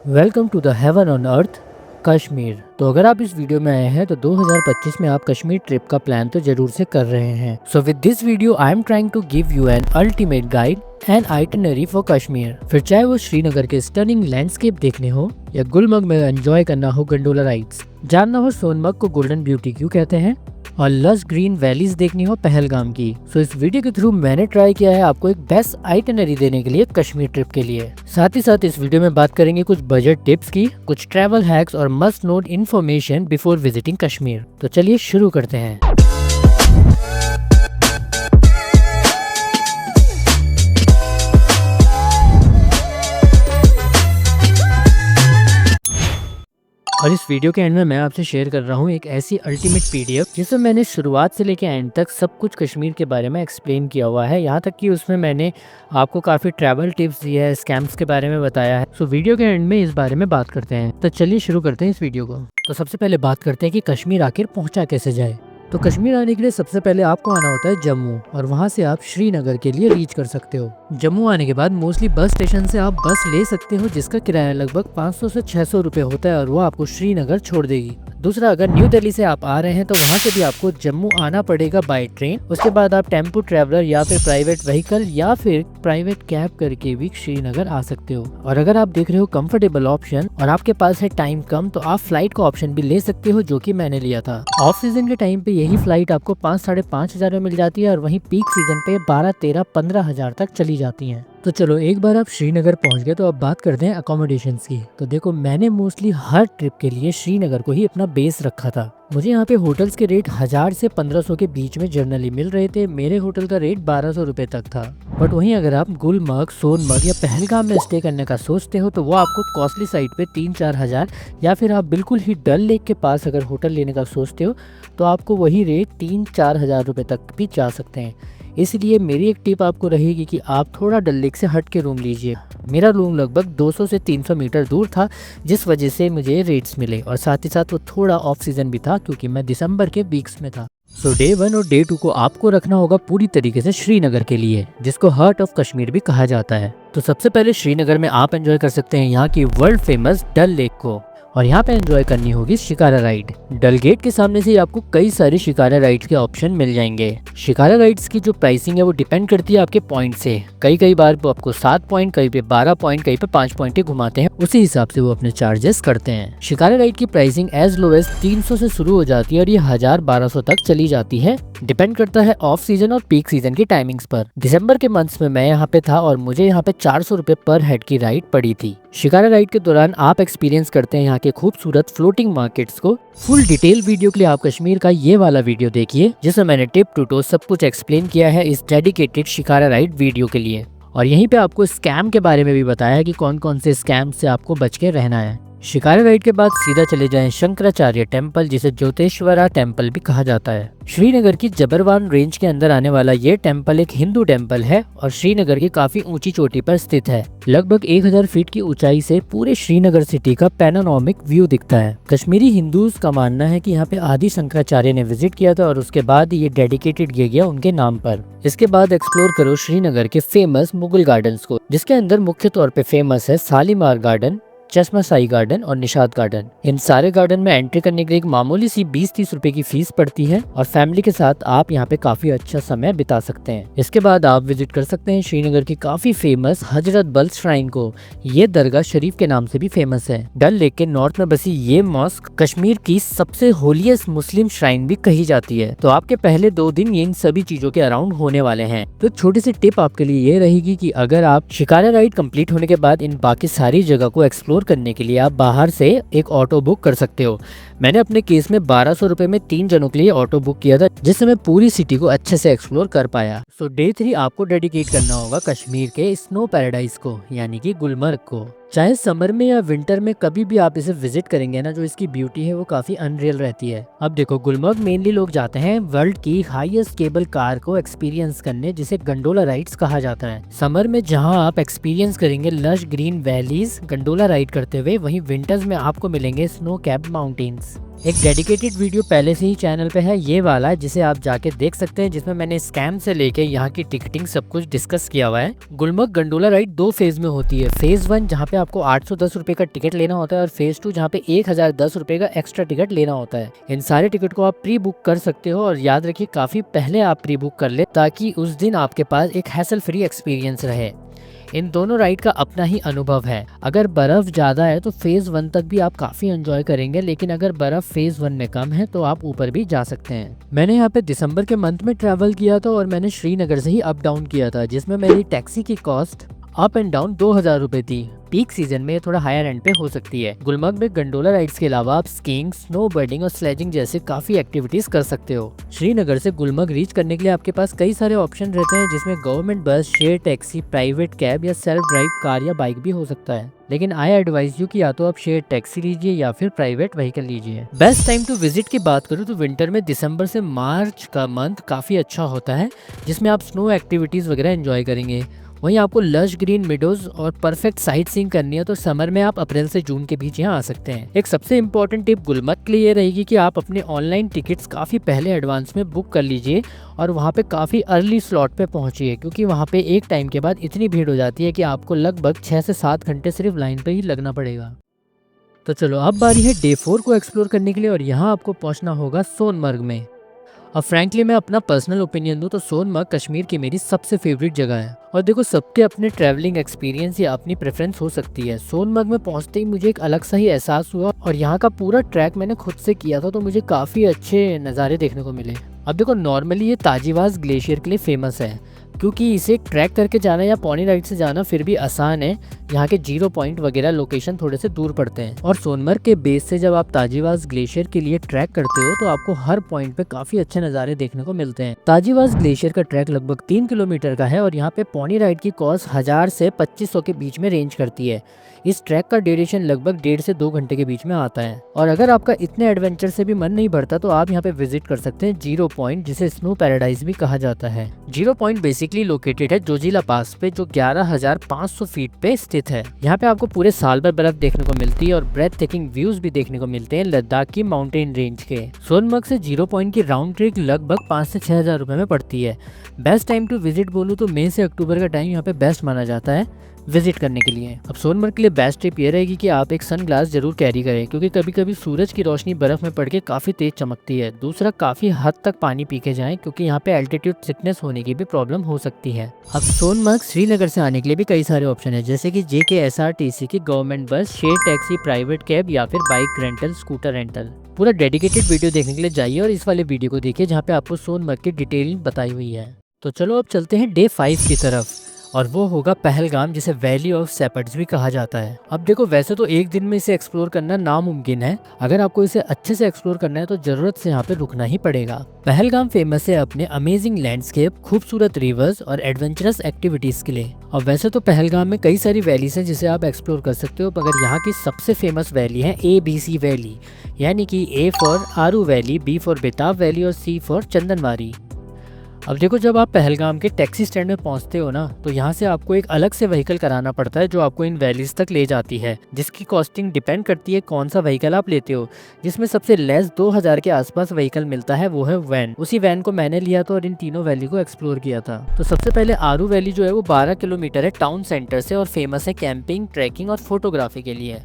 Welcome to the heaven on earth Kashmir. तो अगर आप इस वीडियो में आए हैं तो 2025 में आप कश्मीर ट्रिप का प्लान तो जरूर से कर रहे हैं। So with this video I am trying to give you an ultimate guide and itinerary for Kashmir. फिर चाहे वो श्रीनगर के स्टनिंग लैंडस्केप देखने हो या गुलमर्ग में एंजॉय करना हो गंडोला राइड्स, जानना हो सोनमर्ग को गोल्डन ब्यूटी क्यों कहते हैं और लश ग्रीन वैलीज देखनी हो पहलगाम की। सो इस वीडियो के थ्रू मैंने ट्राई किया है आपको एक बेस्ट आइटिनरी देने के लिए कश्मीर ट्रिप के लिए। साथ ही साथ इस वीडियो में बात करेंगे कुछ बजट टिप्स की, कुछ ट्रैवल हैक्स और must note information before visiting Kashmir. तो चलिए शुरू करते हैं। और इस वीडियो के एंड में मैं आपसे शेयर कर रहा हूँ एक ऐसी अल्टीमेट पीडीएफ जिसमें मैंने शुरुआत से लेकर एंड तक सब कुछ कश्मीर के बारे में एक्सप्लेन किया हुआ है। यहाँ तक कि उसमें मैंने आपको काफ़ी ट्रैवल टिप्स दिए हैं, स्कैम्स के बारे में बताया है। सो वीडियो के एंड में इस बारे में बात करते हैं। तो चलिए शुरू करते हैं इस वीडियो को। तो सबसे पहले बात करते हैं कि कश्मीर आखिर पहुँचा कैसे जाए। तो कश्मीर आने के लिए सबसे पहले आपको आना होता है जम्मू और वहाँ से आप श्रीनगर के लिए रीच कर सकते हो। जम्मू आने के बाद मोस्टली बस स्टेशन से आप बस ले सकते हो जिसका किराया लगभग 500 से 600 रुपए होता है और वो आपको श्रीनगर छोड़ देगी। दूसरा, अगर न्यू दिल्ली से आप आ रहे हैं तो वहाँ से भी आपको जम्मू आना पड़ेगा बाय ट्रेन। उसके बाद आप टेम्पो ट्रैवलर या फिर प्राइवेट व्हीकल या फिर प्राइवेट कैब करके भी श्रीनगर आ सकते हो। और अगर आप देख रहे हो कंफर्टेबल ऑप्शन और आपके पास है टाइम कम तो आप फ्लाइट का ऑप्शन भी ले सकते हो, जो कि मैंने लिया था। ऑफ सीजन के टाइम पे यही फ्लाइट आपको 5-5.5 हजार में मिल जाती है और वहीं पीक सीजन पे 12-13-15 हजार तक चली जाती है। तो चलो, एक बार आप श्रीनगर पहुंच गए तो अब बात करते हैं अकोमोडेशंस की। तो देखो, मैंने मोस्टली हर ट्रिप के लिए श्रीनगर को ही अपना बेस रखा था। मुझे यहाँ पे होटल्स के रेट 1000 से 1500 के बीच में जनरली मिल रहे थे। मेरे होटल का रेट 1200 रुपए तक था। बट वहीं अगर आप गुलमर्ग, सोनमर्ग या पहलगाम में स्टे करने का सोचते हो तो वो आपको कॉस्टली साइड पे 3-4 हजार, या फिर आप बिल्कुल ही डल लेक के पास अगर होटल लेने का सोचते हो तो आपको वही रेट 3-4 हजार रुपए तक भी जा सकते हैं। इसलिए मेरी एक टिप आपको रहेगी कि आप थोड़ा डल लेक से हट के रूम लीजिए। मेरा रूम लगभग 200 से 300 मीटर दूर था, जिस वजह से मुझे रेट्स मिले और साथ ही साथ वो थोड़ा ऑफ सीजन भी था क्योंकि मैं दिसंबर के वीक्स में था। सो डे 1 और डे 2 को आपको रखना होगा पूरी तरीके से श्रीनगर के लिए, जिसको हार्ट ऑफ कश्मीर भी कहा जाता है। तो सबसे पहले श्रीनगर में आप एंजॉय कर सकते हैं यहाँ की वर्ल्ड फेमस डल लेक को, और यहाँ पे एंजॉय करनी होगी शिकारा राइड। डल गेट के सामने से आपको कई सारे शिकारा राइड्स के ऑप्शन मिल जाएंगे। शिकारा राइड्स की जो प्राइसिंग है वो डिपेंड करती है आपके पॉइंट से। कई बार वो आपको 7 पॉइंट, कहीं पे 12 पॉइंट, कहीं पे 5 पॉइंट ही घुमाते हैं, उसी हिसाब से वो अपने चार्जेस करते हैं। शिकारा राइड की प्राइसिंग एज लो एज 300 से शुरू हो जाती है और ये 1000-1200 तक चली जाती है। डिपेंड करता है ऑफ सीजन और पीक सीजन की टाइमिंग्स पर। दिसंबर के मंथ्स में मैं यहाँ पे था और मुझे यहाँ पे 400 रुपए पर हेड की राइड पड़ी थी। शिकारा राइड के दौरान आप एक्सपीरियंस करते हैं यहाँ के खूबसूरत फ्लोटिंग मार्केट्स को। फुल डिटेल वीडियो के लिए आप कश्मीर का ये वाला वीडियो देखिए, जिसमें मैंने टिप टू टो सब कुछ एक्सप्लेन किया है इस डेडिकेटेड शिकारा राइड वीडियो के लिए। और यहीं पे आपको स्कैम के बारे में भी बताया है कि कौन कौन से स्कैम से आपको बच के रहना है। शिकारा राइड के बाद सीधा चले जाएं शंकराचार्य टेम्पल, जिसे ज्योतिश्वरा टेम्पल भी कहा जाता है। श्रीनगर की जबरवान रेंज के अंदर आने वाला ये टेम्पल एक हिंदू टेम्पल है और श्रीनगर की काफी ऊंची चोटी पर स्थित है। लगभग 1000 फीट की ऊंचाई से पूरे श्रीनगर सिटी का पैनोरामिक व्यू दिखता है। कश्मीरी हिंदूज का मानना है कि यहाँ पे आदि शंकराचार्य ने विजिट किया था और उसके बाद ये डेडिकेटेड किया गया उनके नाम पर। इसके बाद एक्सप्लोर करो श्रीनगर के फेमस मुगल गार्डन्स को, जिसके अंदर मुख्य तौर पे फेमस है शालीमार गार्डन, चश्मा शाही गार्डन और निशात गार्डन। इन सारे गार्डन में एंट्री करने के लिए एक मामूली सी 20-30 रुपए की फीस पड़ती है और फैमिली के साथ आप यहाँ पे काफी अच्छा समय बिता सकते हैं। इसके बाद आप विजिट कर सकते हैं श्रीनगर की काफी फेमस हजरत बल श्राइन को। ये दरगाह शरीफ के नाम से भी फेमस है। डल लेक के नॉर्थ में बसी ये मॉस्क कश्मीर की सबसे होलीएस्ट मुस्लिम श्राइन भी कही जाती है। तो आपके पहले 2 दिन ये इन सभी चीजों के अराउंड होने वाले हैं। तो छोटी सी टिप आपके लिए ये रहेगी कि अगर आप शिकारा राइड कंप्लीट होने के बाद इन बाकी सारी जगह को एक्सप्लोर करने के लिए आप बाहर से एक ऑटो बुक कर सकते हो। मैंने अपने केस में 1200 रुपए में 3 जनों के लिए ऑटो बुक किया था, जिससे मैं पूरी सिटी को अच्छे से एक्सप्लोर कर पाया। सो डे 3 आपको डेडिकेट करना होगा कश्मीर के स्नो पैराडाइज को, यानी कि गुलमर्ग को। चाहे समर में या विंटर में कभी भी आप इसे विजिट करेंगे ना, जो इसकी ब्यूटी है वो काफी अनरियल रहती है। अब देखो, गुलमर्ग मेनली लोग जाते हैं वर्ल्ड की हाईएस्ट केबल कार को एक्सपीरियंस करने, जिसे गंडोला राइड्स कहा जाता है। समर में जहां आप एक्सपीरियंस करेंगे lush green valleys gondola ride करते हुए, वहीं विंटर्स में आपको मिलेंगे स्नो कैप्ड माउंटेन्स। एक डेडिकेटेड वीडियो पहले से ही चैनल पे है, ये वाला, जिसे आप जाके देख सकते हैं, जिसमें मैंने स्कैम से लेके यहाँ की टिकटिंग सब कुछ डिस्कस किया हुआ है। गुलमर्ग गंडोला राइड 2 फेज में होती है। फेज 1 जहाँ पे आपको 810 रुपए का टिकट लेना होता है और फेज 2 जहाँ पे 1010 रुपए का एक्स्ट्रा टिकट लेना होता है। इन सारे टिकट को आप प्री बुक कर सकते हो और याद रखिए काफी पहले आप प्री बुक कर ले ताकि उस दिन आपके पास एक हैसल फ्री एक्सपीरियंस रहे। इन दोनों राइड का अपना ही अनुभव है। अगर बर्फ ज्यादा है तो फेज 1 तक भी आप काफी एंजॉय करेंगे, लेकिन अगर बर्फ फेज 1 में कम है तो आप ऊपर भी जा सकते हैं। मैंने यहाँ पे दिसंबर के मंथ में ट्रैवल किया था और मैंने श्रीनगर से ही अप डाउन किया था, जिसमें मेरी टैक्सी की कॉस्ट अप एंड डाउन 2000 रुपए थी। पीक सीजन में थोड़ा हायर एंड पे हो सकती है। गुलमर्ग में गंडोला राइड्स के अलावा आप स्कीइंग, स्नो बोर्डिंग और स्लेजिंग जैसे काफी एक्टिविटीज कर सकते हो। श्रीनगर से गुलमर्ग रीच करने के लिए आपके पास कई सारे ऑप्शन रहते हैं, जिसमें गवर्नमेंट बस, शेयर टैक्सी, प्राइवेट कैब या सेल्फ ड्राइव कार या बाइक भी हो सकता है। लेकिन आई एडवाइज यू कि या तो आप शेयर टैक्सी लीजिए या फिर प्राइवेट व्हीकल लीजिए। बेस्ट टाइम टू विजिट की बात करूँ तो विंटर में दिसंबर से मार्च का मंथ काफी अच्छा होता है, जिसमें आप स्नो एक्टिविटीज वगैरह एंजॉय करेंगे। वहीं आपको लश ग्रीन मिडोज और परफेक्ट साइट सीइंग करनी है तो समर में आप अप्रैल से जून के बीच यहाँ आ सकते हैं। एक सबसे इम्पोर्टेंट टिप गुलमर्ग के लिए ये रहेगी कि आप अपने ऑनलाइन टिकट्स काफ़ी पहले एडवांस में बुक कर लीजिए और वहाँ पे काफ़ी अर्ली स्लॉट पे पहुँचिए, क्योंकि वहाँ पे एक टाइम के बाद इतनी भीड़ हो जाती है कि आपको लगभग 6 से 7 घंटे सिर्फ लाइन पर ही लगना पड़ेगा। तो चलो अब बारी है डे 4 को एक्सप्लोर करने के लिए और यहाँ आपको पहुँचना होगा सोनमर्ग में। अब फ्रैंकली मैं अपना पर्सनल ओपिनियन दूं तो सोनमर्ग कश्मीर की मेरी सबसे फेवरेट जगह है। और देखो, सबके अपने ट्रैवलिंग एक्सपीरियंस या अपनी प्रेफरेंस हो सकती है। सोनमर्ग में पहुंचते ही मुझे एक अलग सा ही एहसास हुआ और यहाँ का पूरा ट्रैक मैंने खुद से किया था तो मुझे काफ़ी अच्छे नज़ारे देखने को मिले। अब देखो, नॉर्मली ये ताजिवास ग्लेशियर के लिए फेमस है, क्योंकि इसे ट्रैक करके जाना या पॉनी राइड से जाना फिर भी आसान है। यहाँ के 0 पॉइंट वगैरह लोकेशन थोड़े से दूर पड़ते हैं और सोनमर्ग के बेस से जब आप ताजिवास ग्लेशियर के लिए ट्रैक करते हो तो आपको हर पॉइंट पे काफी अच्छे नज़ारे देखने को मिलते हैं। ताजिवास ग्लेशियर का ट्रैक लगभग 3 किलोमीटर का है और यहाँ पे पॉनी राइड की कॉस्ट 1000 से 2500 के बीच में रेंज करती है। इस ट्रैक का ड्यूरेशन लगभग 1.5 से 2 घंटे के बीच में आता है। और अगर आपका इतने एडवेंचर से भी मन नहीं भरता तो आप यहाँ पे विजिट कर सकते हैं 0 पॉइंट, जिसे स्नो पैराडाइज भी कहा जाता है। 0 पॉइंट बेसिकली लोकेटेड है जोजिला पास पे, जो 11,500 फीट पे स्थित है। यहाँ पे आपको पूरे साल भर बर्फ देखने को मिलती है और ब्रेथ टेकिंग व्यूज भी देखने को मिलते हैं लद्दाख की माउंटेन रेंज के। सोनमर्ग से 0 पॉइंट की राउंड ट्रिप लगभग 5 से 6,000 रुपए में पड़ती है। बेस्ट टाइम टू विजिट बोलूँ तो मई से अक्टूबर का टाइम यहाँ पे बेस्ट माना जाता है विजिट करने के लिए। अब सोनमर्ग के लिए बेस्ट टिप ये रहेगी कि आप एक सन ग्लास जरूर कैरी करें, क्योंकि कभी कभी सूरज की रोशनी बर्फ में पड़ के काफी तेज चमकती है। दूसरा, काफी हद तक पानी पी के जाएं, क्योंकि यहाँ पे एल्टीट्यूड सिकनेस होने की भी प्रॉब्लम हो सकती है। अब सोनमर्ग श्रीनगर से आने के लिए भी कई सारे ऑप्शन है, जैसे कि JKSRTC की गवर्नमेंट बस, शेयर टैक्सी, प्राइवेट कैब या फिर बाइक रेंटल, स्कूटर रेंटल। पूरा डेडिकेटेड वीडियो देखने के लिए जाइए और इस वाले वीडियो को देखिए जहाँ पे आपको सोनमर्ग की डिटेलिंग बताई हुई है। तो चलो अब चलते हैं डे 5 की तरफ और वो होगा पहलगाम, जिसे वैली ऑफ शेपर्ड्स भी कहा जाता है। अब देखो, वैसे तो एक दिन में इसे एक्सप्लोर करना नामुमकिन है। अगर आपको इसे अच्छे से एक्सप्लोर करना है तो जरूरत से यहाँ पे रुकना ही पड़ेगा। पहलगाम फेमस है अपने अमेजिंग लैंडस्केप, खूबसूरत रिवर्स और एडवेंचरस एक्टिविटीज के लिए। और वैसे तो पहलगाम में कई सारी वैलीज हैं जिसे आप एक्सप्लोर कर सकते हो, मगर यहाँ की सबसे फेमस वैली है ABC वैली, यानी कि A for Aru valley, B for Betaab valley और C फॉर चंदनवारी। अब देखो, जब आप पहलगाम के टैक्सी स्टैंड में पहुंचते हो ना, तो यहाँ से आपको एक अलग से व्हीकल कराना पड़ता है जो आपको इन वैलीज तक ले जाती है, जिसकी कॉस्टिंग डिपेंड करती है कौन सा व्हीकल आप लेते हो। जिसमें सबसे लेस 2000 के आसपास व्हीकल मिलता है वो है वैन। उसी वैन को मैंने लिया था और इन तीनों वैली को एक्सप्लोर किया था। तो सबसे पहले आरू वैली जो है वो 12 किलोमीटर है टाउन सेंटर से और फेमस है कैंपिंग, ट्रैकिंग और फोटोग्राफी के लिए।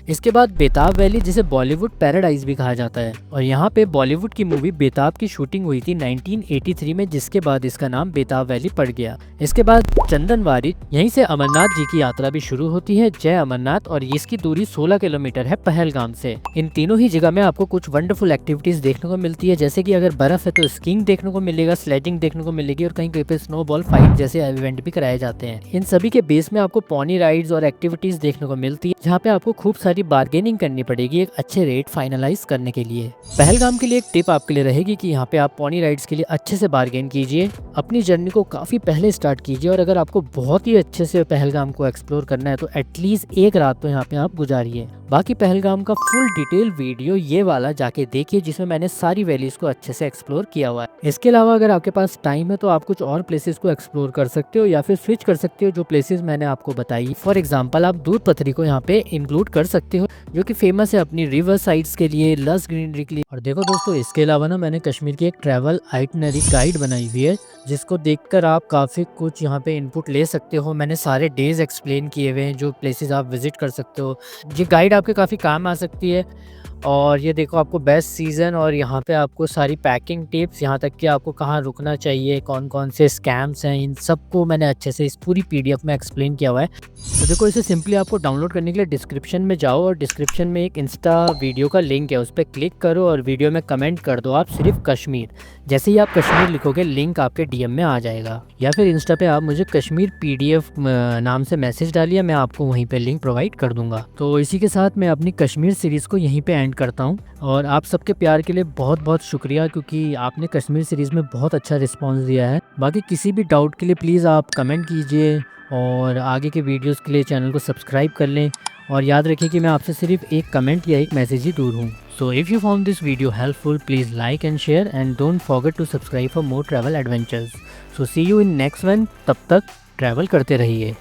इसके बाद बेताब वैली, जिसे बॉलीवुड पैराडाइज भी कहा जाता है, और यहाँ पे बॉलीवुड की मूवी बेताब की शूटिंग हुई थी 1983 में, जिसके बाद इसका नाम बेताब वैली पड़ गया। इसके बाद चंदनवारी, यहीं से अमरनाथ जी की यात्रा भी शुरू होती है, जय अमरनाथ, और इसकी दूरी 16 किलोमीटर है पहलगाम से। इन तीनों ही जगह में आपको कुछ वंडरफुल एक्टिविटीज देखने को मिलती है, जैसे कि अगर बर्फ है तो स्कीइंग देखने को मिलेगा, स्लेजिंग देखने को मिलेगी और कहीं कहीं पे स्नोबॉल फाइट जैसे इवेंट भी कराए जाते हैं। इन सभी के बेस में आपको पॉनी राइड्स और एक्टिविटीज देखने को मिलती है, जहाँ पे आपको खूब सारी बार्गेनिंग करनी पड़ेगी एक अच्छे रेट फाइनलाइज करने के लिए। पहलगाम के लिए एक टिप आपके लिए रहेगी कि यहाँ पे आप पॉनी राइड्स के लिए अच्छे से बार्गेन कीजिए, अपनी जर्नी को काफी पहले स्टार्ट कीजिए, और अगर आपको बहुत ही अच्छे से पहलगाम को एक्सप्लोर करना है तो एटलीस्ट एक रात तो यहाँ पे आप गुजारिए। बाकी पहलगाम का फुल डिटेल वीडियो ये वाला जाके देखिए, जिसमें मैंने सारी वैलीज़ को अच्छे से एक्सप्लोर किया हुआ है। इसके अलावा अगर आपके पास टाइम है तो आप कुछ और प्लेसेस को एक्सप्लोर कर सकते हो या फिर स्विच कर सकते हो जो प्लेसेस मैंने आपको बताई। फॉर एग्जांपल आप दूध पथरी को यहाँ पे इंक्लूड कर सकते हो, जो कि फेमस है अपनी रिवर साइड्स के लिए, लस ग्रीनरी के लिए। और देखो दोस्तों, इसके अलावा ना मैंने कश्मीर की एक ट्रैवल आइटनरी गाइड बनाई हुई है, जिसको देखकर आप काफ़ी कुछ यहाँ पे इनपुट ले सकते हो। मैंने सारे डेज एक्सप्लेन किए हुए हैं जो प्लेसेस आप विजिट कर सकते हो। ये गाइड आपके काफ़ी काम आ सकती है। और ये देखो आपको बेस्ट सीज़न, और यहाँ पे आपको सारी पैकिंग टिप्स, यहाँ तक कि आपको कहाँ रुकना चाहिए, कौन कौन से स्कैम्स हैं, इन सबको मैंने अच्छे से इस पूरी पीडीएफ में एक्सप्लेन किया हुआ है। तो देखो, इसे सिंपली आपको डाउनलोड करने के लिए डिस्क्रिप्शन में जाओ, और डिस्क्रिप्शन में एक इंस्टा वीडियो का लिंक है, उस पर क्लिक करो और वीडियो में कमेंट कर दो आप सिर्फ कश्मीर। जैसे ही आप कश्मीर लिखोगे, लिंक आपके डीएम में आ जाएगा, या फिर इंस्टा पे आप मुझे कश्मीर पीडीएफ नाम से मैसेज डालिए, मैं आपको वहीं पे लिंक प्रोवाइड कर दूंगा। तो इसी के साथ मैं अपनी कश्मीर सीरीज़ को यहीं पे एंड करता हूँ, और आप सबके प्यार के लिए बहुत बहुत शुक्रिया, क्योंकि आपने कश्मीर सीरीज़ में बहुत अच्छा रिस्पॉन्स दिया है। बाकी किसी भी डाउट के लिए प्लीज़ आप कमेंट कीजिए, और आगे के वीडियोज़ के लिए चैनल को सब्सक्राइब कर लें। और याद रखिए कि मैं आपसे सिर्फ एक कमेंट या एक मैसेज ही दूर हूँ। So if you found this video helpful, please like and share, and don't forget to subscribe for more travel adventures. So see you in next one. तब तक ट्रैवल करते रहिए।